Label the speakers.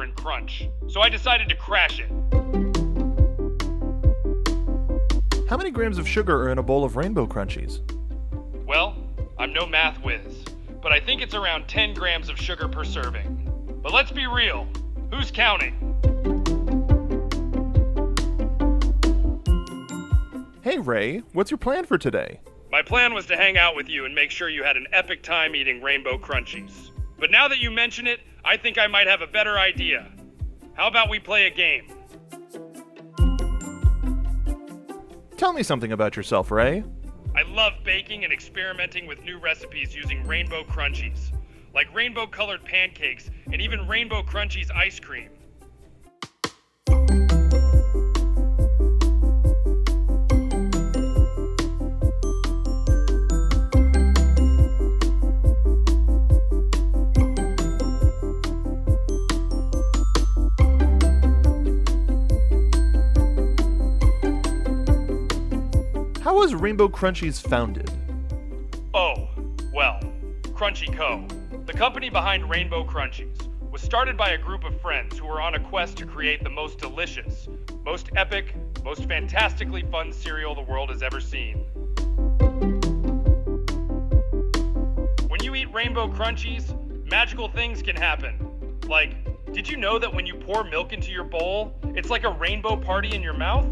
Speaker 1: and crunch, so I decided to crash it.
Speaker 2: How many grams of sugar are in a bowl of Rainbow Crunchies?
Speaker 1: Well, I'm no math whiz, but I think it's around 10 grams of sugar per serving. But let's be real, who's counting?
Speaker 2: Hey Ray, what's your plan for today?
Speaker 1: My plan was to hang out with you and make sure you had an epic time eating Rainbow Crunchies. But now that you mention it, I think I might have a better idea. How about we play a game?
Speaker 2: Tell me something about yourself, Ray.
Speaker 1: I love baking and experimenting with new recipes using Rainbow Crunchies, like rainbow-colored pancakes and even Rainbow Crunchies ice cream.
Speaker 2: How was Rainbow Crunchies founded?
Speaker 1: Oh, well, Crunchy Co., the company behind Rainbow Crunchies, was started by a group of friends who were on a quest to create the most delicious, most epic, most fantastically fun cereal the world has ever seen. When you eat Rainbow Crunchies, magical things can happen. Like, did you know that when you pour milk into your bowl, it's like a rainbow party in your mouth?